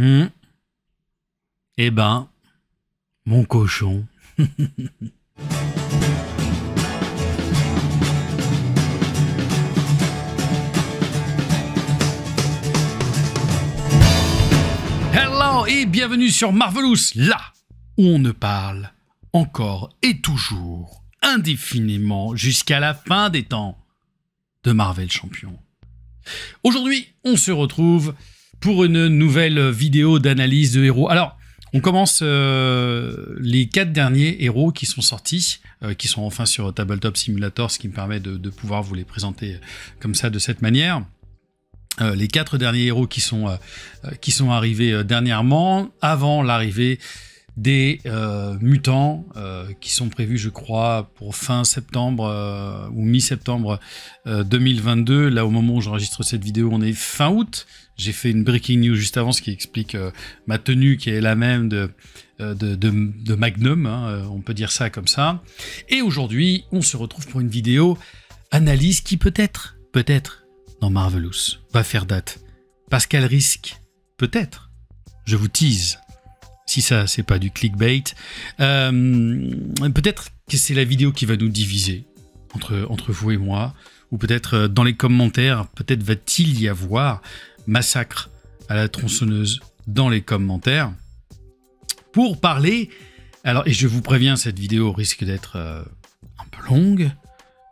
Eh ben, mon cochon. Hello et bienvenue sur Marvelous, là où on ne parle encore et toujours, indéfiniment, jusqu'à la fin des temps, de Marvel Champion. Aujourd'hui, on se retrouve pour une nouvelle vidéo d'analyse de héros. Alors, on commence les 4 derniers héros qui sont sortis, qui sont enfin sur Tabletop Simulator, ce qui me permet de pouvoir vous les présenter comme ça, de cette manière. Les 4 derniers héros qui sont arrivés dernièrement, avant l'arrivée des mutants, qui sont prévus, je crois, pour fin septembre ou mi-septembre 2022. Là, au moment où j'enregistre cette vidéo, on est fin août. J'ai fait une breaking news juste avant, ce qui explique ma tenue qui est la même de Magnum, hein, on peut dire ça comme ça. Et aujourd'hui, on se retrouve pour une vidéo analyse qui peut-être, dans Marvelous, va faire date. Parce qu'elle risque, peut-être, je vous tease, si ça c'est pas du clickbait, peut-être que c'est la vidéo qui va nous diviser entre vous et moi, ou peut-être dans les commentaires, peut-être va-t-il y avoir massacre à la tronçonneuse dans les commentaires, pour parler, alors, et je vous préviens, cette vidéo risque d'être un peu longue,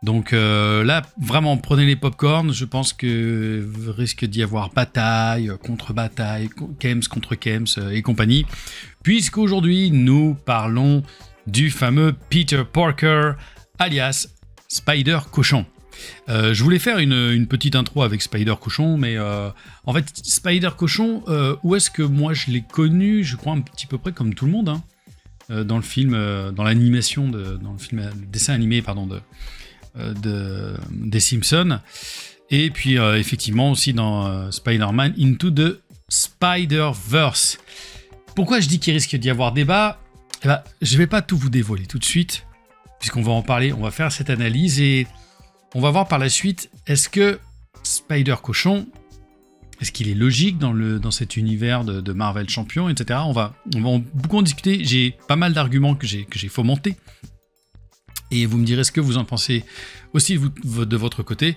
donc là, vraiment, prenez les popcorn. Je pense que risque d'y avoir bataille contre bataille, Kems contre Kems et compagnie, puisqu'aujourd'hui, nous parlons du fameux Peter Parker, alias Spider-Cochon. Je voulais faire une petite intro avec Spider-Cochon, mais en fait, Spider-Cochon, où est-ce que moi je l'ai connu? Je crois un petit peu près comme tout le monde, hein, dans le film, dans l'animation, dans le film, le dessin animé, pardon, des Simpsons, et puis effectivement aussi dans Spider-Man Into the Spider-Verse. Pourquoi je dis qu'il risque d'y avoir débat? Eh ben, je vais pas tout vous dévoiler tout de suite, puisqu'on va en parler, on va faire cette analyse, et on va voir par la suite, est-ce que Spider-Cochon, est-ce qu'il est logique dans cet univers de Marvel Champion, etc. On va beaucoup en discuter, j'ai pas mal d'arguments que j'ai fomentés, et vous me direz ce que vous en pensez aussi de votre côté.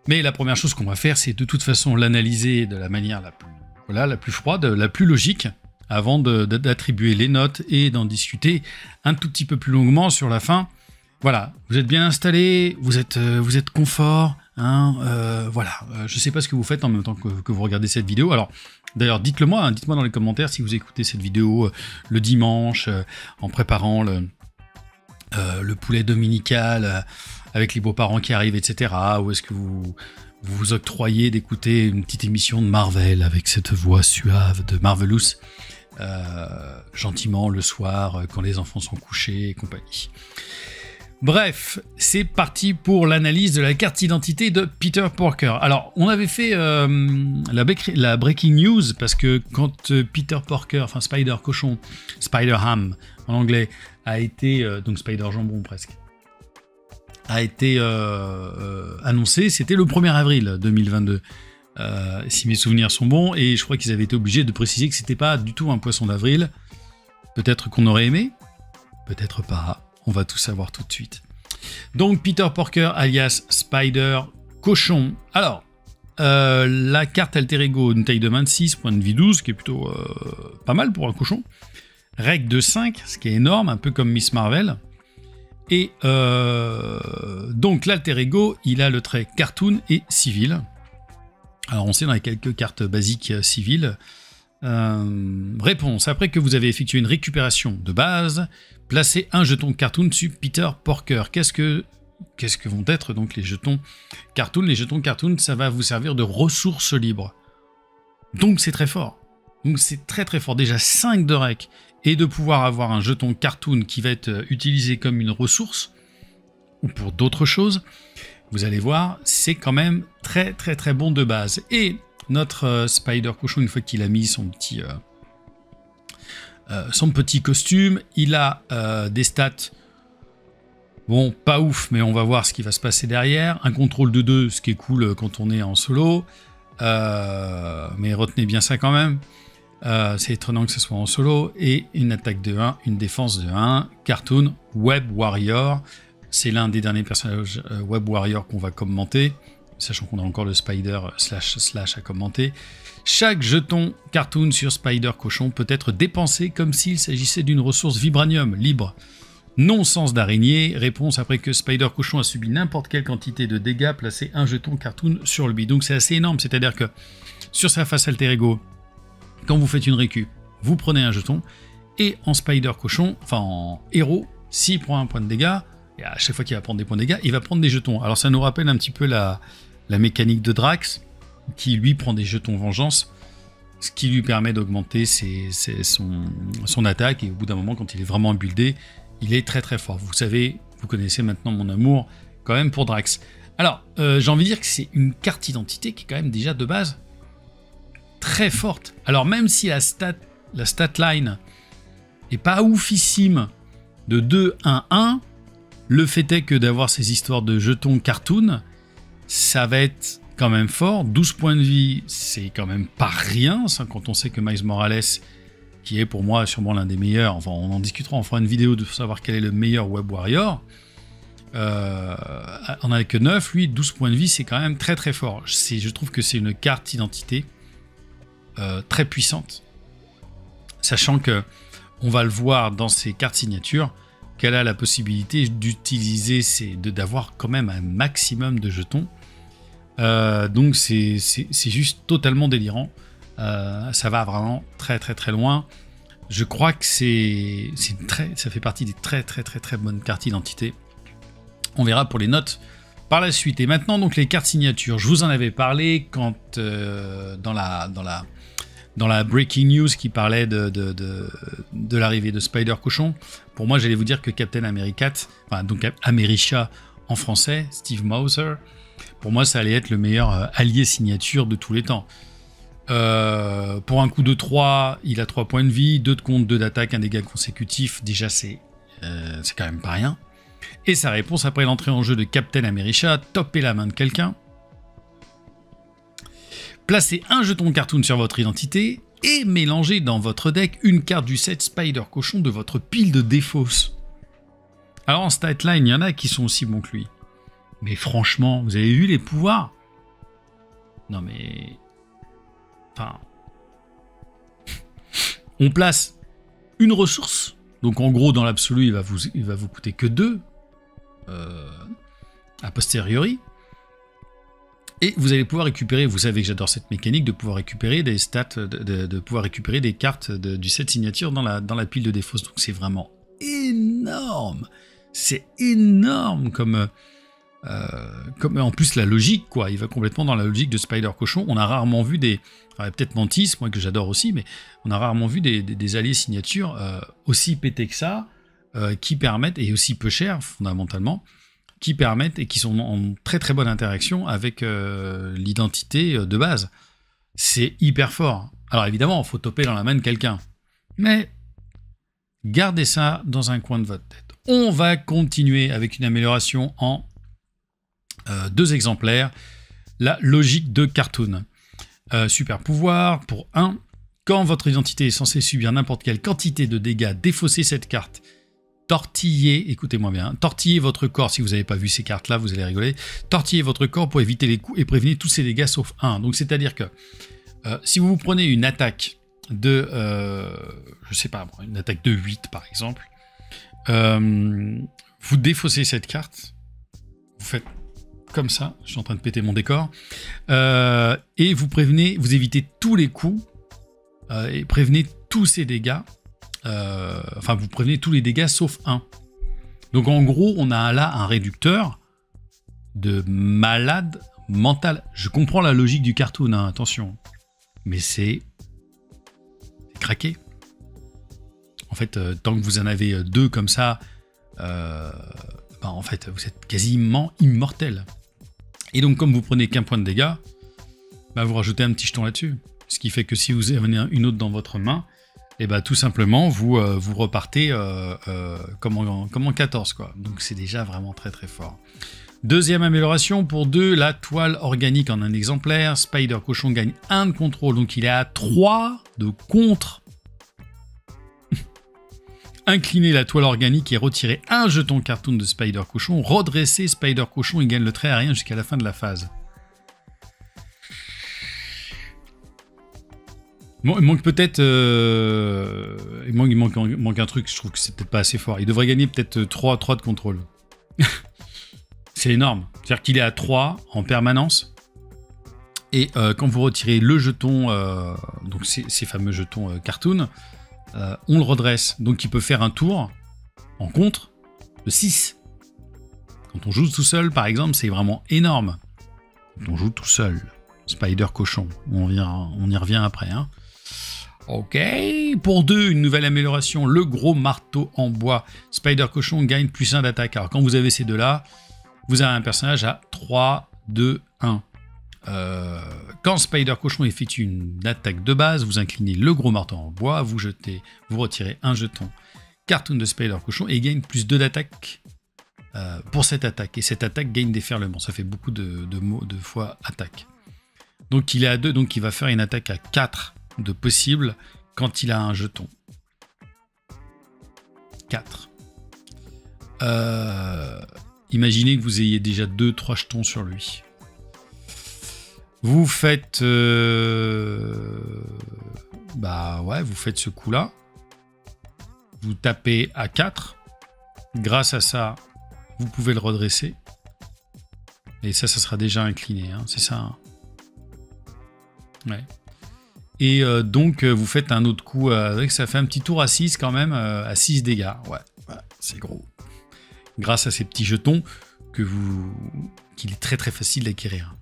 Mais la première chose qu'on va faire, c'est de toute façon l'analyser de la manière la plus froide, la plus logique, avant d'attribuer les notes et d'en discuter un tout petit peu plus longuement sur la fin. Voilà, vous êtes bien installés, vous êtes confort, hein, voilà. Je sais pas ce que vous faites en même temps que vous regardez cette vidéo. Alors, d'ailleurs, dites-le moi, hein, dites-moi dans les commentaires si vous écoutez cette vidéo le dimanche, en préparant le poulet dominical, avec les beaux-parents qui arrivent, etc. Ou est-ce que vous vous octroyez d'écouter une petite émission de Marvel avec cette voix suave de Marvelous, gentiment le soir, quand les enfants sont couchés et compagnie. Bref, c'est parti pour l'analyse de la carte d'identité de Peter Parker. Alors, on avait fait la breaking news, parce que quand Peter Parker, enfin Spider-Cochon, Spider-Ham en anglais, a été, donc Spider-Jambon presque, a été annoncé, c'était le 1er avril 2022, si mes souvenirs sont bons, et je crois qu'ils avaient été obligés de préciser que c'était pas du tout un poisson d'avril. Peut-être qu'on aurait aimé, peut-être pas. On va tout savoir tout de suite. Donc, Peter Parker, alias Spider-Cochon. Alors, la carte Alter Ego, une taille de 26, point de vie 12, qui est plutôt pas mal pour un cochon. Règle de 5, ce qui est énorme, un peu comme Miss Marvel. Et donc, l'Alter Ego, il a le trait cartoon et civil. Alors, on sait dans les quelques cartes basiques civiles. Réponse. Après que vous avez effectué une récupération de base, placez un jeton cartoon sur Peter Parker. Qu'est-ce que vont être donc les jetons cartoon? Les jetons cartoon, ça va vous servir de ressources libres. Donc c'est très fort. Donc c'est très très fort. Déjà 5 de rec, et de pouvoir avoir un jeton cartoon qui va être utilisé comme une ressource, ou pour d'autres choses, vous allez voir, c'est quand même très très très bon de base. Et notre Spider-Cochon, une fois qu'il a mis son petit costume, il a des stats, bon, pas ouf, mais on va voir ce qui va se passer derrière. Un contrôle de 2, ce qui est cool quand on est en solo, mais retenez bien ça quand même. C'est étonnant que ce soit en solo. Et une attaque de 1, une défense de 1. Cartoon, Web Warrior. C'est l'un des derniers personnages Web Warrior qu'on va commenter, sachant qu'on a encore le Spider // à commenter. Chaque jeton Cartoon sur Spider Cochon peut être dépensé comme s'il s'agissait d'une ressource vibranium libre. Non-sens d'araignée, réponse après que Spider Cochon a subi n'importe quelle quantité de dégâts, placez un jeton Cartoon sur lui. Donc c'est assez énorme, c'est-à-dire que sur sa face alter ego, quand vous faites une récup, vous prenez un jeton, et en Spider Cochon, enfin en héros, s'il prend un point de dégâts, et à chaque fois qu'il va prendre des points de dégâts, il va prendre des jetons. Alors ça nous rappelle un petit peu la mécanique de Drax, qui lui prend des jetons vengeance, ce qui lui permet d'augmenter son attaque, et au bout d'un moment, quand il est vraiment buildé, il est très très fort. Vous savez, vous connaissez maintenant mon amour quand même pour Drax. Alors, j'ai envie de dire que c'est une carte identité qui est quand même déjà de base très forte. Alors même si la stat line est pas oufissime de 2-1-1, le fait est que d'avoir ces histoires de jetons Cartoon, ça va être quand même fort. 12 points de vie, c'est quand même pas rien, ça, quand on sait que Miles Morales, qui est pour moi sûrement l'un des meilleurs, enfin on en discutera, on fera une vidéo de savoir quel est le meilleur Web Warrior, on en a que 9, lui 12 points de vie, c'est quand même très très fort. Je trouve que c'est une carte identité très puissante, sachant que on va le voir dans ses cartes signatures, qu'elle a la possibilité d'utiliser, d'avoir quand même un maximum de jetons. Donc c'est juste totalement délirant. Ça va vraiment très très très loin. Je crois que ça fait partie des très très très très bonnes cartes identité. On verra pour les notes par la suite. Et maintenant donc les cartes signatures. Je vous en avais parlé quand dans la breaking news qui parlait de l'arrivée de Spider Cochon. Pour moi, j'allais vous dire que Captain America, enfin donc America en français, Steve Mauser, pour moi ça allait être le meilleur allié signature de tous les temps. Pour un coup de 3, il a 3 points de vie, 2 de compte, 2 d'attaque, un dégât consécutif. Déjà c'est quand même pas rien. Et sa réponse après l'entrée en jeu de Captain America, topper la main de quelqu'un. Placez un jeton Cartoon sur votre identité et mélangez dans votre deck une carte du set Spider Cochon de votre pile de défausse. Alors en statline, il y en a qui sont aussi bons que lui. Mais franchement, vous avez vu les pouvoirs? Non mais... Enfin... On place une ressource. Donc en gros, dans l'absolu, il va vous coûter que 2. A posteriori. Et vous allez pouvoir récupérer, vous savez que j'adore cette mécanique, de pouvoir récupérer des stats, de pouvoir récupérer des cartes du set signature dans la pile de défausse. Donc c'est vraiment énorme. C'est énorme comme en plus la logique, quoi. Il va complètement dans la logique de Spider Cochon. On a rarement vu peut-être Mantis, moi que j'adore aussi, mais on a rarement vu des alliés signature aussi pétés que ça, qui permettent, et aussi peu chers fondamentalement, qui permettent et qui sont en très très bonne interaction avec l'identité de base. C'est hyper fort. Alors évidemment, il faut toper dans la main de quelqu'un. Mais gardez ça dans un coin de votre tête. On va continuer avec une amélioration en 2 exemplaires. La logique de Cartoon. Super pouvoir pour 1. Quand votre identité est censée subir n'importe quelle quantité de dégâts, défaussez cette carte. Tortillez, écoutez-moi bien, tortillez votre corps. Si vous n'avez pas vu ces cartes-là, vous allez rigoler. Tortillez votre corps pour éviter les coups et prévenez tous ces dégâts sauf 1. Donc c'est-à-dire que si vous prenez une attaque de, je sais pas, une attaque de 8 par exemple, vous défaussez cette carte, vous faites comme ça, je suis en train de péter mon décor, et vous évitez tous les coups et prévenez tous ces dégâts. Enfin, vous prévenez tous les dégâts sauf 1. Donc en gros, on a là un réducteur de malade mental. Je comprends la logique du cartoon, hein, attention. Mais c'est craqué. En fait, tant que vous en avez 2 comme ça, en fait, vous êtes quasiment immortel. Et donc, comme vous prenez qu'un point de dégâts, vous rajoutez un petit jeton là-dessus. Ce qui fait que si vous avez une autre dans votre main, et tout simplement, vous repartez comme en 14, quoi. Donc c'est déjà vraiment très très fort. Deuxième amélioration pour 2, la toile organique en un exemplaire. Spider Cochon gagne 1 de contrôle, donc il est à 3 de contre. Incliner la toile organique et retirer un jeton cartoon de Spider Cochon. Redresser Spider Cochon et gagne le trait aérien jusqu'à la fin de la phase. Bon, il manque peut-être... il manque un truc, je trouve que c'est peut-être pas assez fort. Il devrait gagner peut-être 3 de contrôle. C'est énorme. C'est-à-dire qu'il est à 3 en permanence. Et quand vous retirez le jeton, donc ces fameux jetons cartoon, on le redresse. Donc il peut faire un tour en contre de 6. Quand on joue tout seul, par exemple, c'est vraiment énorme. Quand on joue tout seul. Spider Cochon. On y revient après. Hein. Ok. Pour 2, une nouvelle amélioration. Le gros marteau en bois. Spider Cochon gagne +1 d'attaque. Alors quand vous avez ces deux-là, vous avez un personnage à 3, 2, 1. Quand Spider Cochon effectue une attaque de base, vous inclinez le gros marteau en bois, vous retirez un jeton cartoon de Spider Cochon et il gagne +2 d'attaque pour cette attaque. Et cette attaque gagne déferlement. Ça fait beaucoup de fois attaque. Donc il est à 2, donc il va faire une attaque à 4 de possible quand il a un jeton. 4. Imaginez que vous ayez déjà 2-3 jetons sur lui. Vous faites... vous faites ce coup-là. Vous tapez à 4. Grâce à ça, vous pouvez le redresser. Et ça sera déjà incliné. Hein, c'est ça. Hein. Ouais. Et donc, vous faites un autre coup. Ça fait un petit tour à 6 quand même. À 6 dégâts. Ouais, c'est gros. Grâce à ces petits jetons qu'il est très très facile d'acquérir.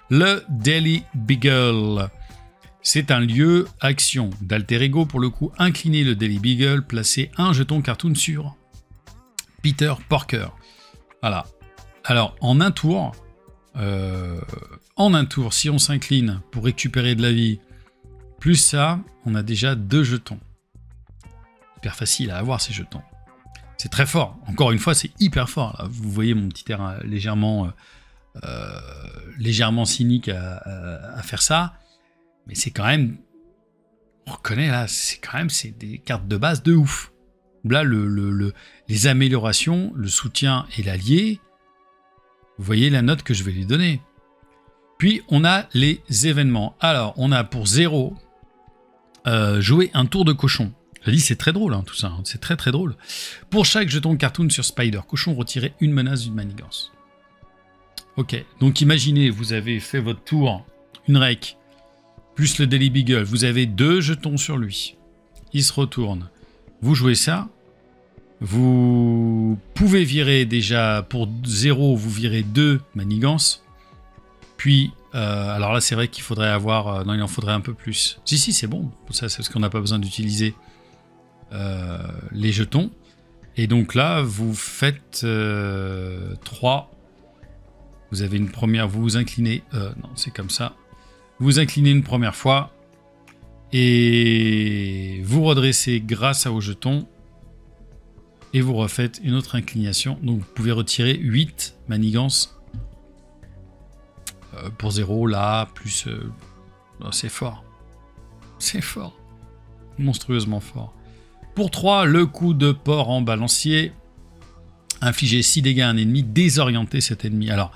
Le Daily Beagle. C'est un lieu action d'alter ego. Pour le coup, incliner le Daily Beagle, placer un jeton cartoon sur Peter Porker. Voilà. Alors, en un tour, si on s'incline pour récupérer de la vie, plus ça, on a déjà 2 jetons. Hyper facile à avoir ces jetons. C'est très fort. Encore une fois, c'est hyper fort. Là, vous voyez mon petit air légèrement cynique à faire ça. Mais c'est quand même... On reconnaît là, c'est des cartes de base de ouf. Là, les améliorations, le soutien et l'allié, vous voyez la note que je vais lui donner. Puis, on a les événements. Alors, on a pour 0, jouer un tour de cochon. J'ai dit, c'est très drôle, hein, tout ça. Hein. C'est très, très drôle. Pour chaque jeton cartoon sur Spider Cochon, retirez une menace d'une manigance. Ok, donc imaginez, vous avez fait votre tour, une rec, plus le Daily Beagle. Vous avez 2 jetons sur lui. Il se retourne. Vous jouez ça. Vous pouvez virer déjà, pour 0, vous virez 2 manigances. Puis, alors là, c'est vrai qu'il faudrait avoir... non, il en faudrait un peu plus. Si, c'est bon. Ça, c'est parce qu'on n'a pas besoin d'utiliser les jetons. Et donc là, vous faites 3. Vous avez une première... Vous vous inclinez... non, c'est comme ça. Vous vous inclinez une première fois. Et vous redressez grâce aux jetons. Et vous refaites une autre inclination. Donc, vous pouvez retirer 8 manigances. Pour 0, là, plus... c'est fort. C'est fort. Monstrueusement fort. Pour 3, le coup de porc en balancier. Infliger 6 dégâts à un ennemi, désorienter cet ennemi. Alors,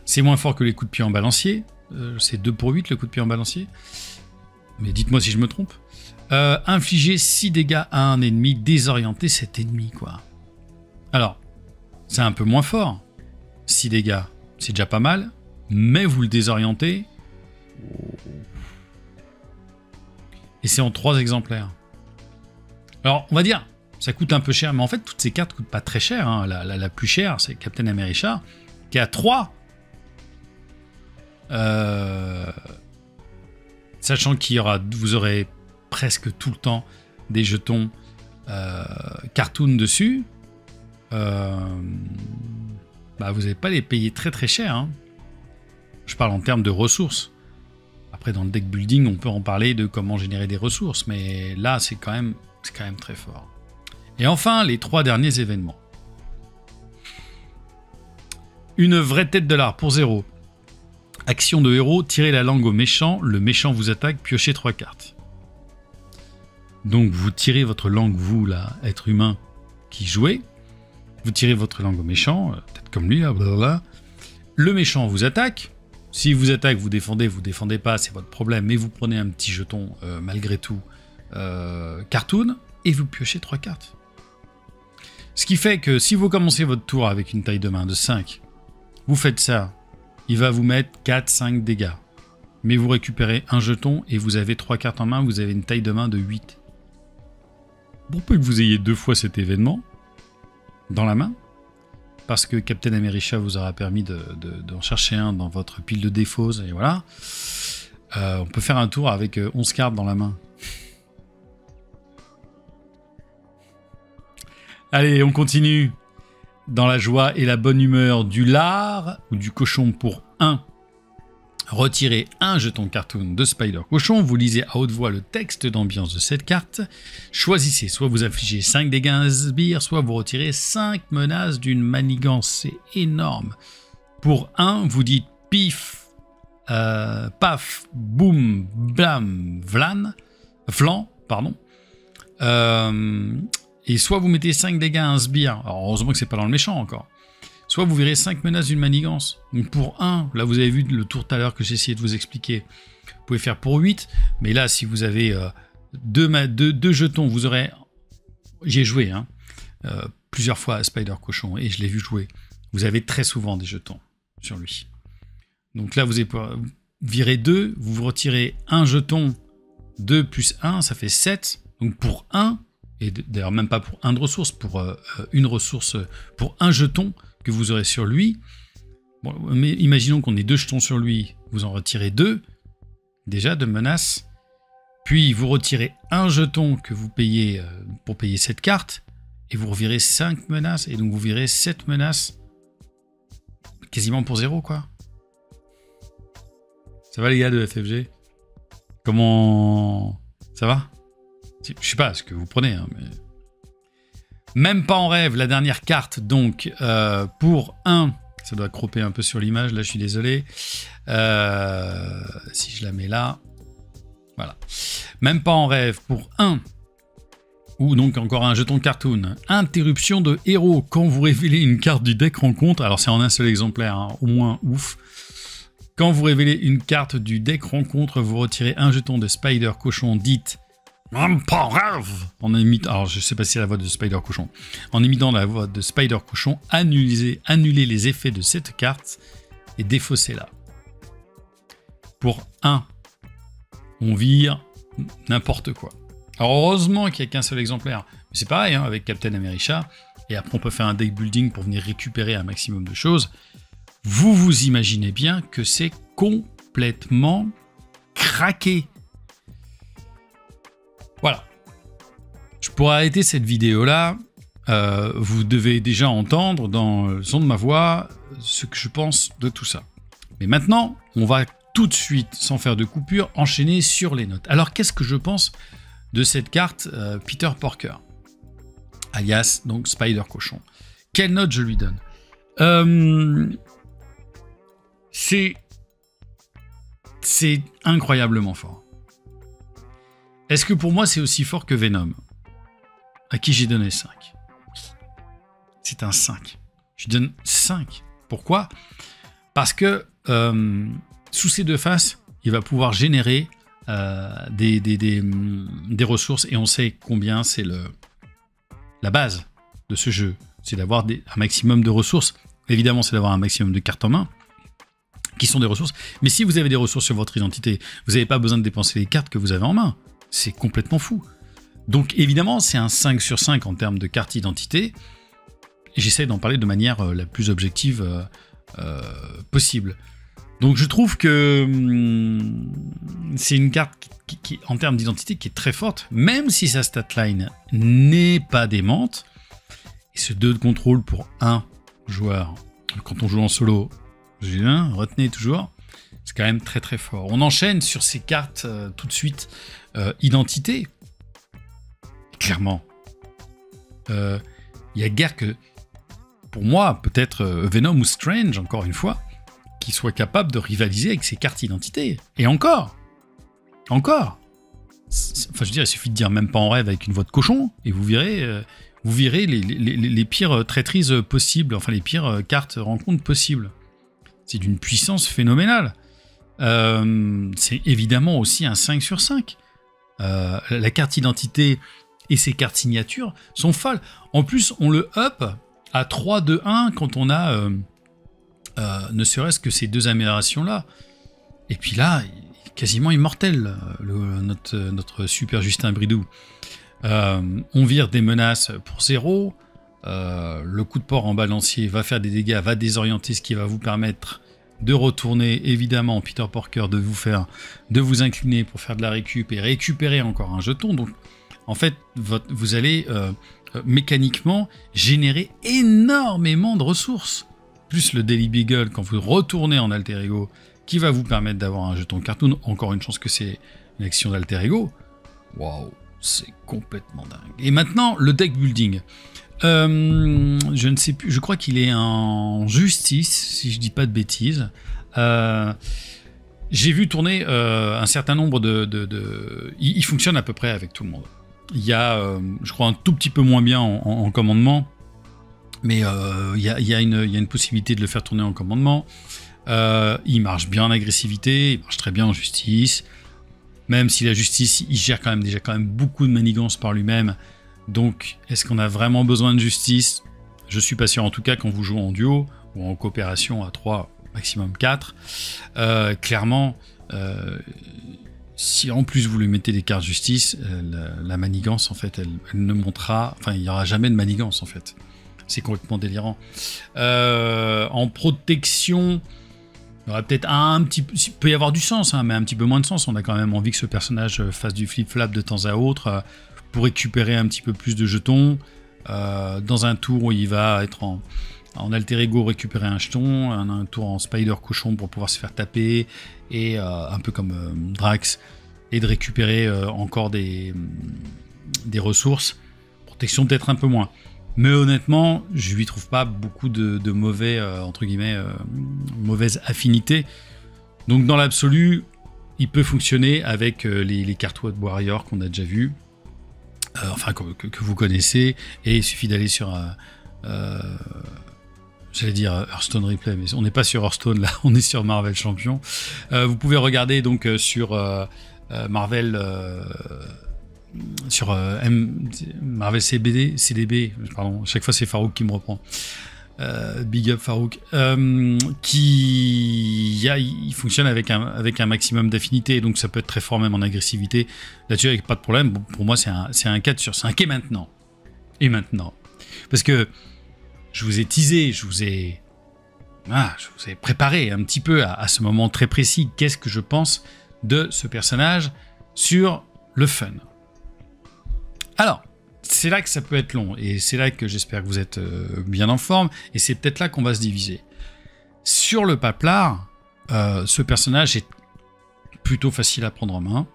c'est moins fort que les coups de pied en balancier. C'est 2 pour 8, le coup de pied en balancier. Mais dites-moi si je me trompe. Infliger 6 dégâts à un ennemi, désorienter cet ennemi, quoi. Alors, c'est un peu moins fort. 6 dégâts, c'est déjà pas mal. Mais vous le désorientez. Et c'est en 3 exemplaires. Alors, on va dire, ça coûte un peu cher, mais en fait, toutes ces cartes coûtent pas très cher. Hein. La plus chère, c'est Captain America, qui est à 3. Sachant vous aurez presque tout le temps des jetons cartoon dessus. Vous n'allez pas les payer très très cher. Hein. Je parle en termes de ressources. Après, dans le deck building, on peut en parler de comment générer des ressources, mais là, c'est quand même très fort. Et enfin, les 3 derniers événements. Une vraie tête de l'art pour 0. Action de héros, tirez la langue au méchant. Le méchant vous attaque, piochez 3 cartes. Donc vous tirez votre langue, vous là, être humain qui jouez. Vous tirez votre langue au méchant, peut-être comme lui là, blablabla. Le méchant vous attaque. Si vous attaque, vous défendez pas, c'est votre problème. Mais vous prenez un petit jeton, malgré tout, cartoon, et vous piochez 3 cartes. Ce qui fait que si vous commencez votre tour avec une taille de main de 5, vous faites ça, il va vous mettre 4-5 dégâts. Mais vous récupérez un jeton et vous avez 3 cartes en main, vous avez une taille de main de 8. Pour peu que vous ayez 2 fois cet événement dans la main, parce que Captain America vous aura permis d'en chercher un dans votre pile de défauts, et voilà, on peut faire un tour avec 11 cartes dans la main. Allez, on continue. Dans la joie et la bonne humeur du lard ou du cochon pour 1. Retirez un jeton cartoon de Spider Cochon. Vous lisez à haute voix le texte d'ambiance de cette carte. Choisissez, soit vous affligez 5 dégâts à un sbire, soit vous retirez 5 menaces d'une manigance. C'est énorme. Pour 1, vous dites pif, paf, boum, blam, flan, pardon. Et soit vous mettez 5 dégâts à un sbire. Alors heureusement que c'est pas dans le méchant encore. Soit vous verrez 5 menaces d'une manigance. Donc pour 1, là vous avez vu le tour tout à l'heure que j'ai essayé de vous expliquer. Vous pouvez faire pour 8. Mais là, si vous avez 2 jetons, vous aurez... J'ai joué plusieurs fois à Spider Cochon et je l'ai vu jouer. Vous avez très souvent des jetons sur lui. Donc là, vous virez 2, vous retirez un jeton, 2 plus 1, ça fait 7. Donc pour 1, et d'ailleurs même pas pour 1 de ressource, pour une ressource, pour un jeton que vous aurez sur lui. Bon, mais imaginons qu'on ait 2 jetons sur lui, vous en retirez 2, déjà de menaces. Puis vous retirez un jeton que vous payez pour payer cette carte, et vous revirez 5 menaces, et donc vous virez 7 menaces, quasiment pour 0 quoi. Ça va les gars de FFG? Comment... Ça va? Je sais pas ce que vous prenez, hein, mais... Même pas en rêve, la dernière carte, donc, pour 1... Ça doit cropper un peu sur l'image, là, je suis désolé. Si je la mets là... Voilà. Même pas en rêve, pour 1... Ou donc encore un jeton cartoon. Interruption de héros. Quand vous révélez une carte du deck rencontre... Alors, c'est en un seul exemplaire, hein, au moins, ouf. Quand vous révélez une carte du deck rencontre, vous retirez un jeton de Spider Cochon, dite... Même pas en rêve. Alors, je sais pas si c'est la voix de Spider Cochon. En imitant la voix de Spider Cochon, annulez les effets de cette carte et défaussez-la. Pour 1, on vire n'importe quoi. Alors, heureusement qu'il n'y a qu'un seul exemplaire. Mais c'est pareil, hein, avec Captain America. Et après, on peut faire un deck building pour venir récupérer un maximum de choses. Vous vous imaginez bien que c'est complètement craqué. Voilà. Je pourrais arrêter cette vidéo-là. Vous devez déjà entendre dans le son de ma voix ce que je pense de tout ça. Mais maintenant, on va tout de suite, sans faire de coupure, enchaîner sur les notes. Alors, qu'est-ce que je pense de cette carte Peter Porker, alias donc Spider Cochon? Quelle note je lui donne? C'est incroyablement fort. Est-ce que pour moi c'est aussi fort que Venom, à qui j'ai donné 5? C'est un 5. Je donne 5. Pourquoi? Parce que sous ces 2 faces, il va pouvoir générer des ressources, et on sait combien c'est la base de ce jeu. C'est d'avoir un maximum de ressources. Évidemment, c'est d'avoir un maximum de cartes en main, qui sont des ressources. Mais si vous avez des ressources sur votre identité, vous n'avez pas besoin de dépenser les cartes que vous avez en main. C'est complètement fou. Donc évidemment, c'est un 5 sur 5 en termes de carte identité. Et j'essaie d'en parler de manière la plus objective possible. Donc je trouve que c'est une carte qui, en termes d'identité, qui est très forte, même si sa statline n'est pas démente. Et ce 2 de contrôle pour 1 joueur, quand on joue en solo, retenez toujours, c'est quand même très très fort. On enchaîne sur ces cartes tout de suite. Identité, clairement. Il y a guère que... pour moi, peut-être Venom ou Strange, encore une fois, qui soit capable de rivaliser avec ses cartes d'identité. Et encore. Enfin, je veux dire, il suffit de dire même pas en rêve avec une voix de cochon, et vous verrez les pires traîtrises possibles, enfin les pires cartes rencontres possibles. C'est d'une puissance phénoménale. C'est évidemment aussi un 5 sur 5. La carte identité et ses cartes signatures sont folles. En plus, on le up à 3-2-1 quand on a ne serait-ce que ces deux améliorations-là. Et puis là, quasiment immortel, notre super Justin Bridou. On vire des menaces pour 0. Le coup de port en balancier va faire des dégâts, va désorienter, ce qui va vous permettre de retourner, évidemment, Peter Porker, de vous incliner pour faire de la récup et récupérer encore un jeton. Donc, en fait, vous allez mécaniquement générer énormément de ressources. Plus le Daily Beagle, quand vous retournez en alter ego, qui va vous permettre d'avoir un jeton cartoon. Encore une chance que c'est une action d'alter ego. Waouh, c'est complètement dingue. Et maintenant, le deck building. Je ne sais plus, je crois qu'il est en justice, si je dis pas de bêtises. J'ai vu tourner un certain nombre il fonctionne à peu près avec tout le monde. Il y a, je crois, un tout petit peu moins bien en commandement, mais il y a une possibilité de le faire tourner en commandement. Il marche bien en agressivité, il marche très bien en justice. Même si la justice, il gère quand même beaucoup de manigances par lui-même. Donc, est-ce qu'on a vraiment besoin de justice? Je suis pas sûr, en tout cas, quand vous jouez en duo ou en coopération à 3, maximum 4. Clairement, si en plus vous lui mettez des cartes justice, la manigance, en fait, elle ne montera... Enfin, il n'y aura jamais de manigance, en fait. C'est complètement délirant. En protection, il y aura peut-être un petit peu... Il peut y avoir du sens, hein, mais un petit peu moins de sens. On a quand même envie que ce personnage fasse du flip-flap de temps à autre... pour récupérer un petit peu plus de jetons. Dans un tour où il va être en alter ego, récupérer un jeton, un tour en spider cochon pour pouvoir se faire taper, et un peu comme Drax, et de récupérer encore des ressources. Protection peut-être un peu moins. Mais honnêtement, je lui trouve pas beaucoup de mauvais, entre guillemets, mauvaises affinités. Donc dans l'absolu, il peut fonctionner avec les cartes Warrior qu'on a déjà vues. Enfin que vous connaissez, et il suffit d'aller sur j'allais dire Hearthstone Replay, mais on n'est pas sur Hearthstone là, on est sur Marvel Champion. Vous pouvez regarder donc sur Marvel sur Marvel CDB, pardon, à chaque fois c'est Farouk qui me reprend. Big up Farouk, il fonctionne avec un maximum d'affinité, donc ça peut être très fort même en agressivité. Là-dessus, avec pas de problème. Bon, pour moi, c'est un 4 sur 5. Et maintenant, parce que je vous ai teasé, je vous ai préparé un petit peu à ce moment très précis. Qu'est-ce que je pense de ce personnage sur le fun? Alors, c'est là que ça peut être long, et c'est là que j'espère que vous êtes bien en forme, et c'est peut-être là qu'on va se diviser. Sur le paplard, ce personnage est plutôt facile à prendre en main.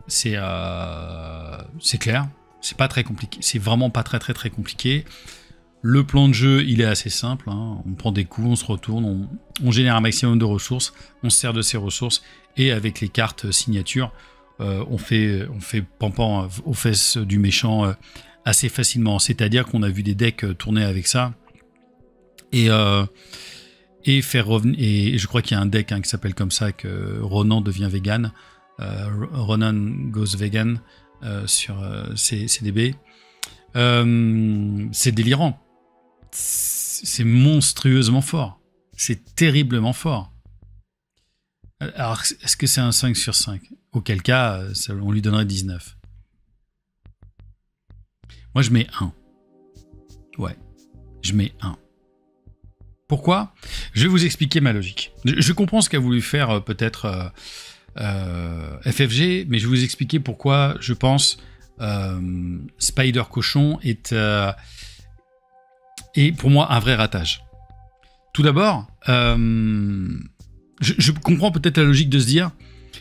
C'est clair, c'est pas très compliqué, c'est vraiment pas très compliqué. Le plan de jeu, il est assez simple, hein. On prend des coups, on se retourne, on génère un maximum de ressources, on se sert de ces ressources, et avec les cartes signatures, on fait pampan aux fesses du méchant assez facilement. C'est-à-dire qu'on a vu des decks tourner avec ça, et faire revenir. Et je crois qu'il y a un deck qui s'appelle comme ça, que Ronan devient vegan, Ronan goes vegan sur CDB. C'est délirant, c'est monstrueusement fort, c'est terriblement fort. Alors, est-ce que c'est un 5 sur 5? Auquel cas, on lui donnerait 19. Moi, je mets 1. Ouais, je mets 1. Pourquoi? Je vais vous expliquer ma logique. Je comprends ce qu'a voulu faire peut-être FFG, mais je vais vous expliquer pourquoi je pense Spider Cochon est pour moi un vrai ratage. Tout d'abord, je comprends peut-être la logique de se dire,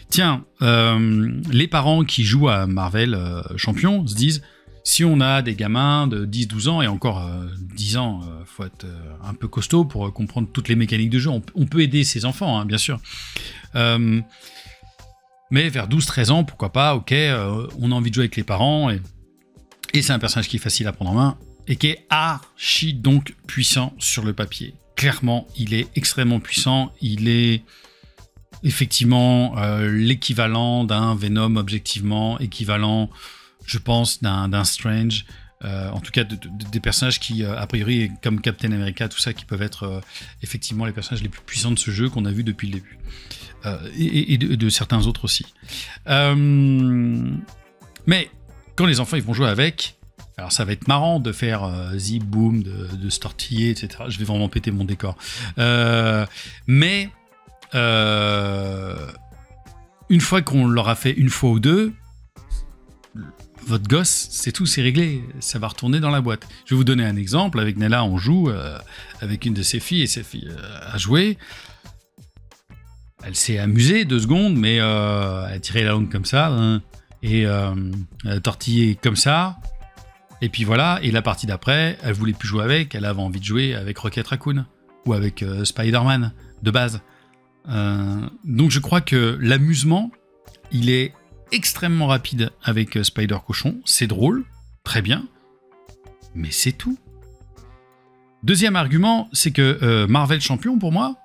tiens, les parents qui jouent à Marvel Champion se disent, Si on a des gamins de 10-12 ans, et encore 10 ans, faut être un peu costaud pour comprendre toutes les mécaniques de jeu. On peut aider ses enfants, hein, bien sûr. Mais vers 12-13 ans, pourquoi pas, ok, on a envie de jouer avec les parents, et c'est un personnage qui est facile à prendre en main, et qui est archi donc puissant sur le papier. Clairement, il est extrêmement puissant, il est effectivement l'équivalent d'un Venom, objectivement, équivalent, je pense, d'un Strange, en tout cas des personnages qui, a priori, comme Captain America, tout ça, qui peuvent être effectivement les personnages les plus puissants de ce jeu qu'on a vu depuis le début. Et de certains autres aussi. Mais quand les enfants ils vont jouer avec, alors ça va être marrant de faire zip boom, de se tortiller, etc. Je vais vraiment péter mon décor. Mais une fois qu'on l'aura fait une fois ou deux, votre gosse, c'est tout, c'est réglé, ça va retourner dans la boîte. Je vais vous donner un exemple. Avec Nella, on joue avec une de ses filles, et ses filles a joué. Elle s'est amusée 2 secondes, mais elle a tiré la langue comme ça, hein, et elle a tortillé comme ça, et puis voilà, et la partie d'après, elle voulait plus jouer avec, elle avait envie de jouer avec Rocket Raccoon, ou avec Spider-Man, de base. Donc je crois que l'amusement, il est extrêmement rapide avec Spider-Cochon, c'est drôle, très bien, mais c'est tout. Deuxième argument, c'est que Marvel Champion, pour moi,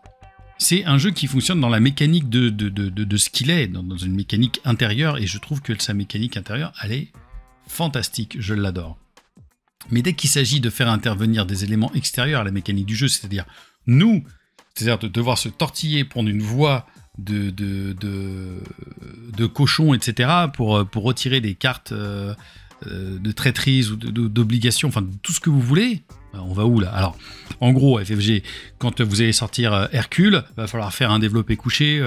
c'est un jeu qui fonctionne dans la mécanique de ce qu'il est, dans une mécanique intérieure, et je trouve que sa mécanique intérieure, elle est fantastique, je l'adore. Mais dès qu'il s'agit de faire intervenir des éléments extérieurs à la mécanique du jeu, c'est-à-dire nous, c'est-à-dire de devoir se tortiller, prendre une voie de cochon, etc., pour retirer des cartes de traîtrise ou d'obligation, enfin tout ce que vous voulez. On va où là? Alors, en gros, FFG, quand vous allez sortir Hercule, va falloir faire un développé couché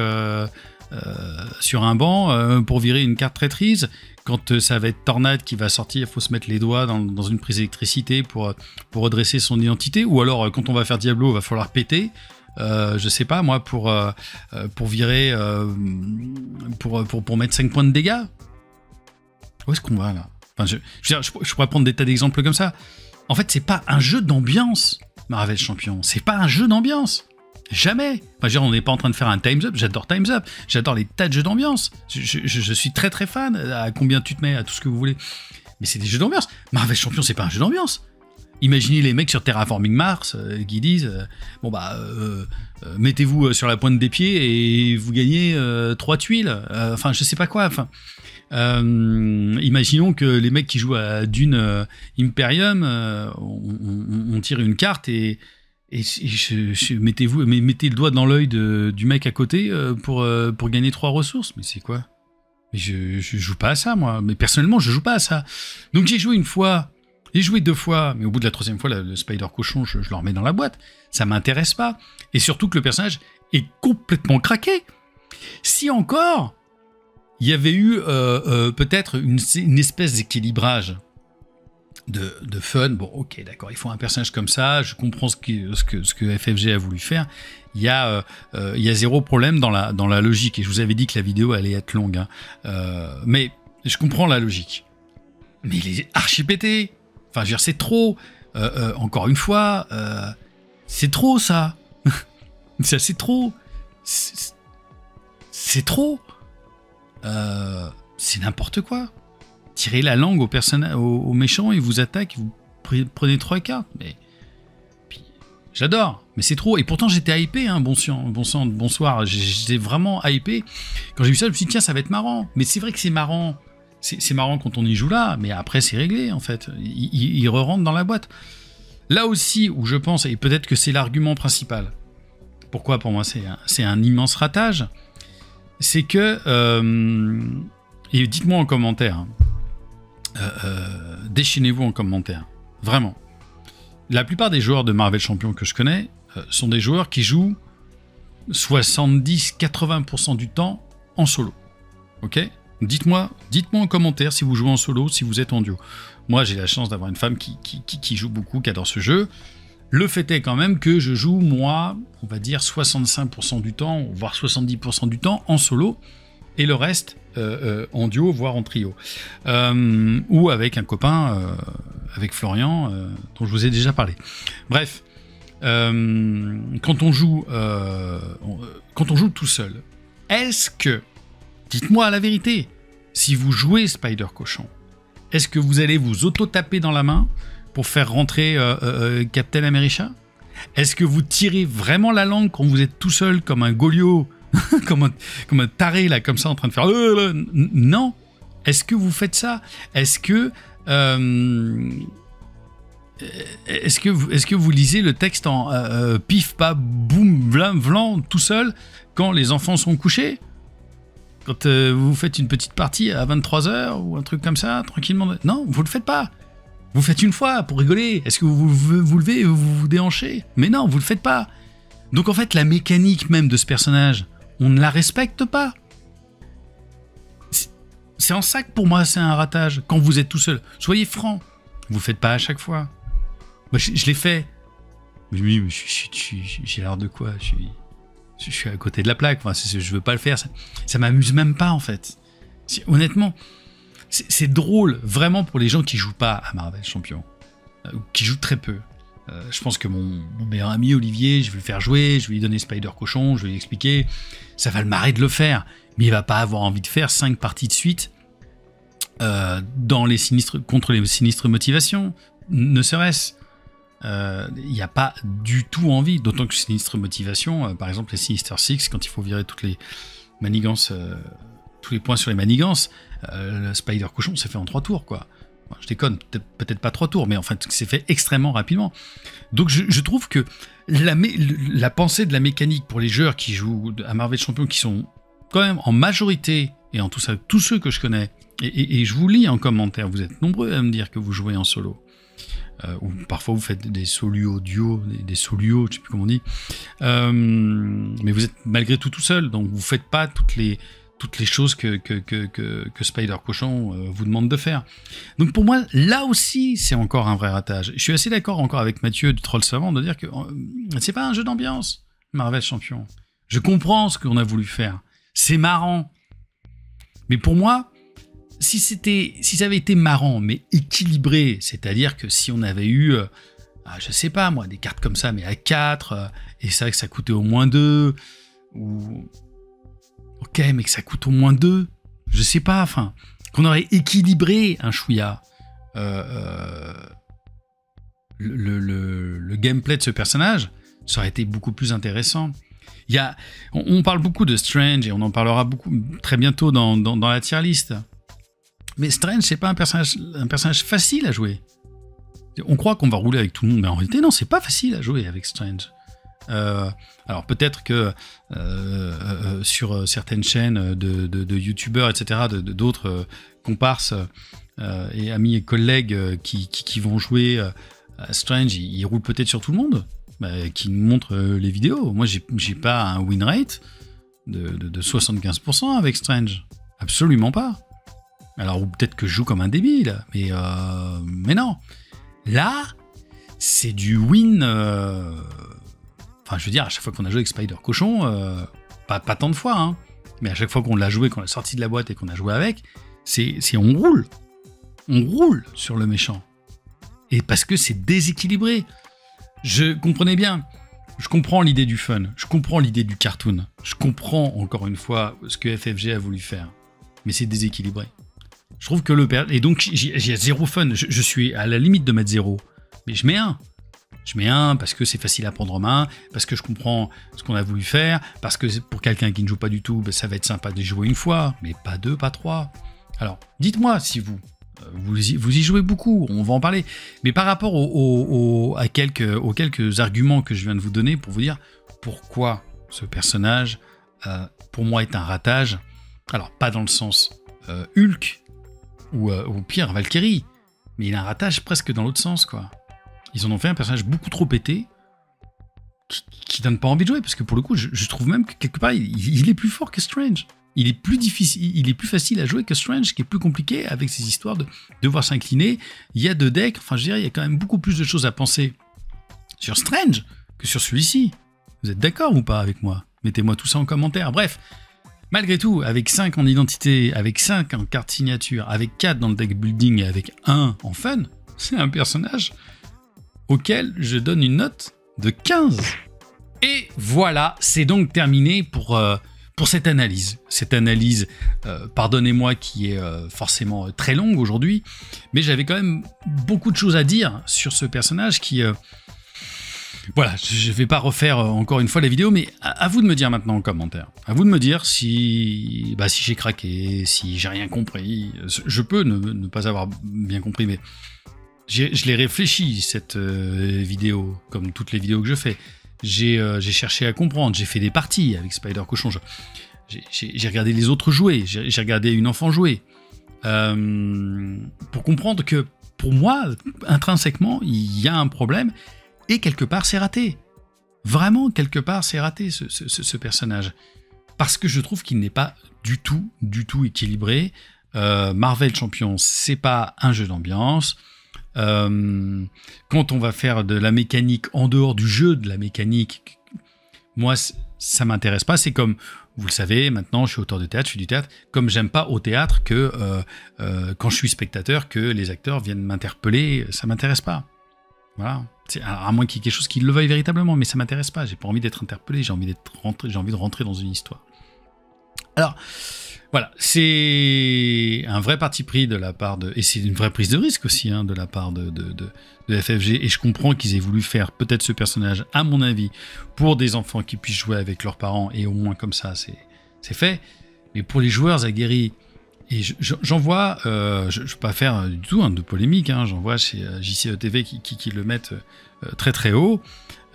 sur un banc pour virer une carte traîtrise. Quand ça va être Tornade qui va sortir, il faut se mettre les doigts dans une prise d'électricité pour redresser son identité. Ou alors, quand on va faire Diablo, il va falloir péter. Je sais pas, moi, pour virer, pour mettre 5 points de dégâts. Où est-ce qu'on va là? Enfin, je pourrais prendre des tas d'exemples comme ça. En fait, c'est pas un jeu d'ambiance, Marvel Champion. C'est pas un jeu d'ambiance. Jamais. Enfin, on n'est pas en train de faire un Time's Up. J'adore Time's Up. J'adore les tas de jeux d'ambiance. Je suis très très fan. À combien tu te mets, à tout ce que vous voulez. Mais c'est des jeux d'ambiance. Marvel Champion, c'est pas un jeu d'ambiance. Imaginez les mecs sur Terraforming Mars qui disent mettez-vous sur la pointe des pieds et vous gagnez 3 tuiles. Enfin, je sais pas quoi. Enfin. Imaginons que les mecs qui jouent à Dune Imperium, on tire une carte et mettez le doigt dans l'œil du mec à côté pour gagner 3 ressources. Mais c'est quoi? Mais je joue pas à ça, moi. Mais personnellement, je joue pas à ça. Donc j'ai joué une fois, j'ai joué 2 fois, mais au bout de la 3e fois, le Spider-Cochon, je le remets dans la boîte. Ça m'intéresse pas. Et surtout que le personnage est complètement craqué. Si encore il y avait eu peut-être une espèce d'équilibrage de fun. Bon, ok, d'accord, il faut un personnage comme ça, je comprends ce que FFG a voulu faire. Il y a 0 problème dans la logique, et je vous avais dit que la vidéo allait être longue. Hein. Mais je comprends la logique. Mais il est archi pété. Enfin, je veux dire, c'est trop. Encore une fois, c'est trop, ça. Ça, c'est trop. C'est trop. C'est n'importe quoi. Tirez la langue aux méchants, ils vous attaquent, vous prenez 3 cartes. Mais puis, j'adore, mais c'est trop. Et pourtant j'étais hypé, hein, bonsoir. J'étais vraiment hypé. Quand j'ai vu ça, je me suis dit tiens, ça va être marrant. Mais c'est vrai que c'est marrant. C'est marrant quand on y joue là, mais après c'est réglé en fait. Il re-rentre dans la boîte. Là aussi où je pense, et peut-être que c'est l'argument principal. Pourquoi pour moi c'est un immense ratage. C'est que, et dites-moi en commentaire, déchaînez-vous en commentaire, vraiment. La plupart des joueurs de Marvel Champion que je connais sont des joueurs qui jouent 70-80% du temps en solo. Ok ? Dites-moi en commentaire si vous jouez en solo, si vous êtes en duo. Moi, j'ai la chance d'avoir une femme qui joue beaucoup, qui adore ce jeu. Le fait est quand même que je joue, moi, on va dire 65% du temps, voire 70% du temps en solo. et le reste en duo, voire en trio. Ou avec un copain, avec Florian, dont je vous ai déjà parlé. Bref, quand on joue tout seul, est-ce que, dites-moi la vérité, si vous jouez Spider Cochon, est-ce que vous allez vous auto-taper dans la main pour faire rentrer Captain America? Est-ce que vous tirez vraiment la langue quand vous êtes tout seul comme un goliot, comme un taré là, comme ça en train de faire non? Est-ce que vous faites ça? Est-ce que vous lisez le texte en pif pas boum vlan tout seul quand les enfants sont couchés? Quand vous faites une petite partie à 23h ou un truc comme ça, tranquillement? Non, vous le faites pas. Vous faites une fois pour rigoler. Est-ce que vous levez et vous vous déhanchez? Mais non, vous le faites pas. Donc en fait, la mécanique même de ce personnage, on ne la respecte pas. C'est en ça que pour moi, c'est un ratage. Quand vous êtes tout seul, soyez franc. Vous le faites pas à chaque fois. Moi, je l'ai fait. Mais j'ai l'air de quoi? Je suis à côté de la plaque. Enfin, je veux pas le faire. Ça m'amuse même pas en fait. Honnêtement. C'est drôle, vraiment, pour les gens qui jouent pas à Marvel Champion, qui jouent très peu. Je pense que mon meilleur ami Olivier, je vais le faire jouer, je vais lui donner Spider Cochon, je vais lui expliquer, ça va le marrer de le faire, mais il va pas avoir envie de faire 5 parties de suite contre les sinistres motivations, ne serait-ce. Il n'y a pas du tout envie, d'autant que sinistre motivation, par exemple les Sinister Six, quand il faut virer toutes les manigances, tous les points sur les manigances, le Spider Cochon c'est fait en 3 tours quoi. Bon, je déconne, peut-être pas 3 tours, mais en fait c'est fait extrêmement rapidement. Donc je trouve que la pensée de la mécanique pour les joueurs qui jouent à Marvel Champion, qui sont quand même en majorité, et en tout ça, tous ceux que je connais, et je vous lis en commentaire, vous êtes nombreux à me dire que vous jouez en solo, ou parfois vous faites des solos duo, des solios, je sais plus comment on dit, mais vous êtes malgré tout seul, donc vous faites pas toutes les choses que Spider Cochon vous demande de faire. Donc pour moi, là aussi, c'est encore un vrai ratage. Je suis assez d'accord encore avec Mathieu du Troll Savant de dire que c'est pas un jeu d'ambiance, Marvel Champion. Je comprends ce qu'on a voulu faire. C'est marrant. Mais pour moi, si ça avait été marrant, mais équilibré, c'est-à-dire que si on avait eu, je sais pas moi, des cartes comme ça, mais à 4, et c'est vrai que ça coûtait au moins 2, ou... Ok, mais que ça coûte au moins 2, je sais pas, enfin, qu'on aurait équilibré un chouïa le gameplay de ce personnage, ça aurait été beaucoup plus intéressant. On parle beaucoup de Strange, et on en parlera beaucoup très bientôt dans la tier list. Mais Strange, c'est pas un personnage facile à jouer. On croit qu'on va rouler avec tout le monde, mais en réalité, non, c'est pas facile à jouer avec Strange. Alors peut-être que sur certaines chaînes de youtubeurs, etc., d'autres comparses et amis et collègues qui vont jouer à Strange, ils roulent peut-être sur tout le monde, qui nous montrent les vidéos. Moi, j'ai pas un win rate de 75% avec Strange. Absolument pas. Alors, ou peut-être que je joue comme un débile, mais non. Là, c'est du win... Enfin, je veux dire, à chaque fois qu'on a joué avec Spider Cochon, pas tant de fois, hein, mais à chaque fois qu'on l'a joué, qu'on l'a sorti de la boîte et qu'on a joué avec, c'est on roule. On roule sur le méchant. Et parce que c'est déséquilibré. Je comprenais bien. Je comprends l'idée du fun. Je comprends l'idée du cartoon. Je comprends, encore une fois, ce que FFG a voulu faire. Mais c'est déséquilibré. Je trouve que et donc, j'ai 0 fun. Je suis à la limite de mettre 0. Mais je mets 1. Je mets 1 parce que c'est facile à prendre en main, parce que je comprends ce qu'on a voulu faire, parce que pour quelqu'un qui ne joue pas du tout, ça va être sympa de jouer une fois, mais pas 2, pas 3. Alors, dites-moi si vous y jouez beaucoup, on va en parler. Mais par rapport aux quelques arguments que je viens de vous donner pour vous dire pourquoi ce personnage, pour moi, est un ratage. Alors, pas dans le sens Hulk ou pire, Valkyrie, mais il a un ratage presque dans l'autre sens, quoi. Ils en ont fait un personnage beaucoup trop pété qui donne pas envie de jouer, parce que pour le coup, je trouve même que quelque part, il est plus fort que Strange. Il est plus difficile, il est plus facile à jouer que Strange, qui est plus compliqué avec ces histoires de devoir s'incliner. Il y a 2 decks, enfin je dirais, il y a quand même beaucoup plus de choses à penser sur Strange que sur celui-ci. Vous êtes d'accord ou pas avec moi? Mettez-moi tout ça en commentaire. Bref, Malgré tout, avec 5 en identité, avec 5 en carte signature, avec 4 dans le deck building et avec 1 en fun, c'est un personnage auquel je donne une note de 15. Et voilà, c'est donc terminé pour cette analyse. Cette analyse, pardonnez-moi, qui est forcément très longue aujourd'hui, mais j'avais quand même beaucoup de choses à dire sur ce personnage qui... voilà, je ne vais pas refaire encore une fois la vidéo, mais à vous de me dire maintenant en commentaire. À vous de me dire si j'ai craqué, si j'ai rien compris. Je peux ne pas avoir bien compris, mais je l'ai réfléchi, cette vidéo, comme toutes les vidéos que je fais. J'ai cherché à comprendre, j'ai fait des parties avec Spider Cochon, j'ai regardé les autres jouer, j'ai regardé une enfant jouer, pour comprendre que pour moi, intrinsèquement, il y a un problème, et quelque part c'est raté. Vraiment, quelque part c'est raté ce personnage. Parce que je trouve qu'il n'est pas du tout équilibré. Marvel Champion, c'est pas un jeu d'ambiance. Quand on va faire de la mécanique en dehors du jeu, de la mécanique, moi ça m'intéresse pas. C'est comme, vous le savez, maintenant je suis auteur de théâtre, je fais du théâtre, comme j'aime pas au théâtre que quand je suis spectateur, que les acteurs viennent m'interpeller, ça m'intéresse pas. Voilà. À moins qu'il y ait quelque chose qui le veuille véritablement, mais ça m'intéresse pas, j'ai pas envie d'être interpellé, j'ai envie de rentrer dans une histoire. Alors, voilà, c'est un vrai parti pris de la part de... Et c'est une vraie prise de risque aussi, hein, de la part de FFG. Et je comprends qu'ils aient voulu faire peut-être ce personnage, à mon avis, pour des enfants qui puissent jouer avec leurs parents. Et au moins comme ça, c'est fait. Mais pour les joueurs aguerris... Et j'en vois, je ne veux pas faire du tout de polémique, hein, j'en vois chez JCE-TV qui le mettent très très haut,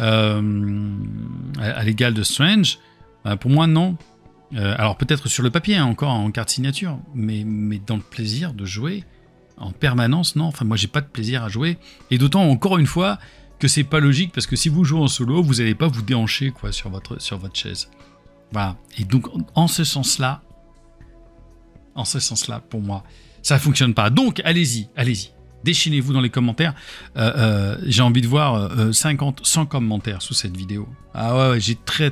à l'égal de Strange. Pour moi, non. Alors peut-être sur le papier, hein, encore en carte signature, mais dans le plaisir de jouer en permanence, non. Enfin, moi, j'ai pas de plaisir à jouer. Et d'autant, encore une fois, que c'est pas logique, parce que si vous jouez en solo, vous n'allez pas vous déhancher quoi, sur votre chaise. Voilà. Et donc, en ce sens-là, pour moi, ça fonctionne pas. Donc, allez-y. Déchaînez-vous dans les commentaires. J'ai envie de voir 50, 100 commentaires sous cette vidéo. Ah ouais, j'ai très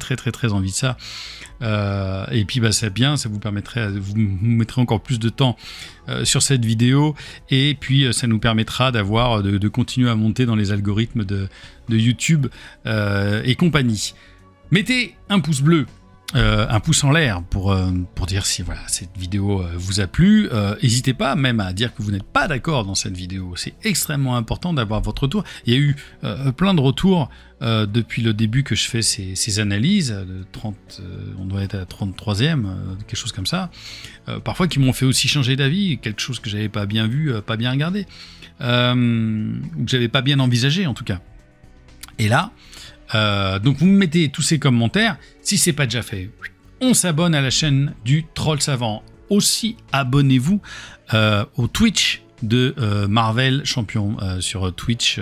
envie de ça. Et puis, c'est bien, ça vous permettrait, vous mettrez encore plus de temps sur cette vidéo. Et puis, ça nous permettra de continuer à monter dans les algorithmes de YouTube et compagnie. Mettez un pouce bleu. Un pouce en l'air pour dire si voilà, cette vidéo vous a plu. N'hésitez pas même à dire que vous n'êtes pas d'accord dans cette vidéo. C'est extrêmement important d'avoir votre retour. Il y a eu plein de retours depuis le début que je fais ces analyses. On doit être à la 33e, quelque chose comme ça. Parfois qui m'ont fait aussi changer d'avis, quelque chose que j'avais pas bien vu, pas bien regardé, ou que j'avais pas bien envisagé en tout cas. Et là, donc vous me mettez tous ces commentaires. Si c'est pas déjà fait, on s'abonne à la chaîne du Troll Savant. Aussi, abonnez-vous au Twitch de Marvel Champion. Sur Twitch,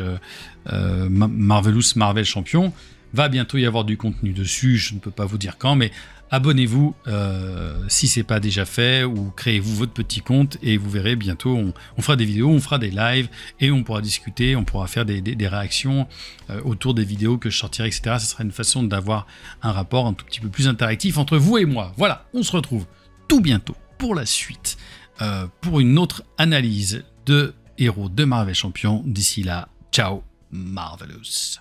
Marvelous Marvel Champion. Va bientôt y avoir du contenu dessus, je ne peux pas vous dire quand, mais abonnez-vous si c'est pas déjà fait, ou créez-vous votre petit compte et vous verrez bientôt, on fera des vidéos, on fera des lives et on pourra discuter, on pourra faire des réactions autour des vidéos que je sortirai, etc. Ce sera une façon d'avoir un rapport un tout petit peu plus interactif entre vous et moi. Voilà, on se retrouve tout bientôt pour la suite, pour une autre analyse de héros de Marvel Champion. D'ici là, ciao Marvelous.